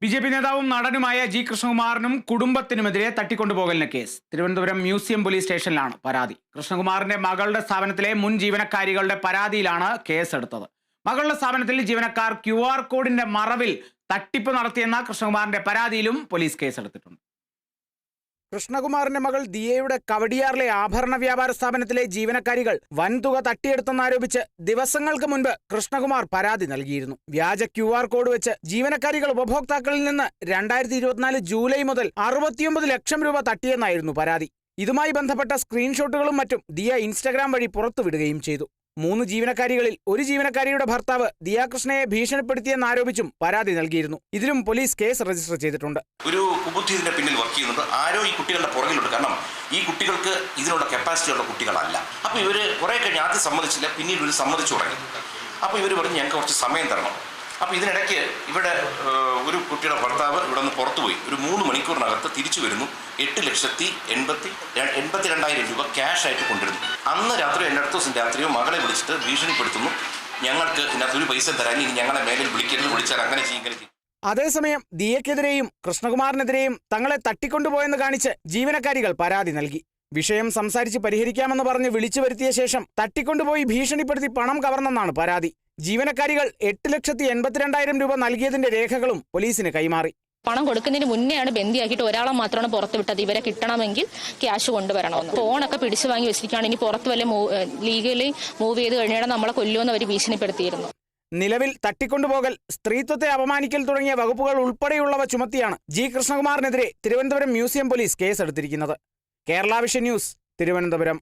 BJP. നേതാവും നടനുമായ G കൃഷ്ണകുമാറിനും കുടുംബത്തിനുമെതിരെ തട്ടിക്കൊണ്ടുപോകലിന് കേസ്. തിരുവനന്തപുരം മ്യൂസിയം പോലീസ് സ്റ്റേഷനിലാണ് പരാതി. കൃഷ്ണകുമാറിന്റെ മകളുടെ സ്ഥാപനത്തിലെ മുൻ ജീവനക്കാരികളുടെ പരാതിയിലാണ് കേസെടുത്തത്. മകളുടെ സ്ഥാപനത്തിൽ ജീവനക്കാർ QR കോഡിന്റെ മറവിൽ തട്ടിപ്പ് നടത്തിയെന്ന കൃഷ്ണകുമാറിന്റെ പരാതിയിലും പോലീസ് കേസെടുത്തിട്ടുണ്ട്. കൃഷ്ണകുമാറിന്റെ മകൾ ദിയയുടെ കവടിയാറിലെ ആഭരണ വ്യാപാര സ്ഥാപനത്തിലെ ജീവനക്കാരികൾ വൻതുക തട്ടിയെടുത്തെന്നാരോപിച്ച് ദിവസങ്ങൾക്ക് മുൻപ് കൃഷ്ണകുമാർ പരാതി നൽകിയിരുന്നു. വ്യാജ QR കോഡ് വെച്ച് ജീവനക്കാരികൾ ഉപഭോക്താക്കളിൽ നിന്ന് 2024 ജൂലൈ മുതൽ 69 ലക്ഷം രൂപ തട്ടിയെന്നായിരുന്നു പരാതി. ഇതുമായി ബന്ധപ്പെട്ട സ്ക്രീൻഷോട്ടുകളും മറ്റും ദിയ ഇൻസ്റ്റഗ്രാം വഴി പുറത്തുവിടുകയും ചെയ്തു. 3 ജീവനക്കാരികളിൽ ഒരു ജീവനക്കാരിയുടെ ഭർത്താവ് ദിയാകൃഷ്ണയെ ഭീഷണിപ്പെടുത്തിയെന്നാരോപിച്ചും പരാതി നൽകിയിരുന്നു. ഇതിലും പോലീസ് കേസ് രജിസ്റ്റർ ചെയ്തിട്ടുണ്ട്. ഒരു കുബുദ്ധി ഇതിന്റെ പിന്നിൽ വർക്ക് ചെയ്യുന്നുണ്ട്. ആരോ ഈ കുട്ടികളുടെ പുറകിലുണ്ട്. കാരണം ഈ കുട്ടികൾക്ക് ഇതിനുള്ള കപ്പാസിറ്റി ഉള്ള കുട്ടികളല്ല. അപ്പോൾ ഇവർ കുറേ കഴിഞ്ഞ് ആദ്യം സമ്മതിച്ചില്ല, പിന്നീട് ഇവർ സമ്മതിച്ചു തുടങ്ങി. അപ്പോൾ ഇവർ പറഞ്ഞു ഞങ്ങൾക്ക് കുറച്ച് സമയം തരണം. അപ്പോൾ ഇതിനിടയ്ക്ക് ഇവിടെ ഒരു കുട്ടിയുടെ ഭർത്താവ് ഇവിടെ നിന്ന് പുറത്തുപോയി. ഒരു 3 മണിക്കൂറിനകത്ത് തിരിച്ചു വരുന്നു. 8,82,000 രൂപ ക്യാഷ് ആയിട്ട് കൊണ്ടുവരുന്നു. അന്ന് രാത്രി എൻ്റെ അടുത്ത ദിവസം രാത്രിയോ മകളെ വിളിച്ചിട്ട് ഭീഷണിപ്പെടുത്തുന്നു. ഞങ്ങൾക്ക് ഇതിനകത്ത് ഒരു പൈസ തരാൻ, ഇനി ഞങ്ങളെ മേലിൽ വിളിക്കരുത്, വിളിച്ചാൽ അങ്ങനെ ചെയ്യും. അതേസമയം ദിയക്കെതിരെയും കൃഷ്ണകുമാറിനെതിരെയും തങ്ങളെ തട്ടിക്കൊണ്ടുപോയെന്ന് കാണിച്ച് ജീവനക്കാരികൾ പരാതി നൽകി. വിഷയം സംസാരിച്ച് പരിഹരിക്കാമെന്ന് പറഞ്ഞ് വിളിച്ചു വരുത്തിയ ശേഷം തട്ടിക്കൊണ്ടുപോയി ഭീഷണിപ്പെടുത്തി പണം കവർന്നെന്നാണ് പരാതി. ജീവനക്കാരികൾ 8,82,000 രൂപ നൽകിയതിന്റെ രേഖകളും പോലീസിന് കൈമാറി. പണം കൊടുക്കുന്നതിന് മുന്നെയാണ് ബന്ദിയാക്കിയിട്ട് ഒരാളെ മാത്രമാണ് പുറത്ത് വിട്ടത്. ഇവരെ കിട്ടണമെങ്കിൽ ക്യാഷ് കൊണ്ടുവരണമെന്ന്. ഫോണൊക്കെ പിടിച്ചു വാങ്ങി വെച്ചിരിക്കുകയാണ്. ഇനി പുറത്ത് വല്ല ലീഗലി മൂവ് ചെയ്ത് കഴിഞ്ഞാൽ നമ്മളെ കൊല്ലുമെന്ന് അവർ ഭീഷണിപ്പെടുത്തിയിരുന്നു. നിലവിൽ തട്ടിക്കൊണ്ടുപോകൽ, സ്ത്രീത്വത്തെ അപമാനിക്കൽ തുടങ്ങിയ വകുപ്പുകൾ ഉൾപ്പെടെയുള്ളവ ചുമത്തിയാണ് ജി കൃഷ്ണകുമാറിനെതിരെ തിരുവനന്തപുരം മ്യൂസിയം പോലീസ് കേസെടുത്തിരിക്കുന്നത്. Kerala vision news, Thiruvananthapuram.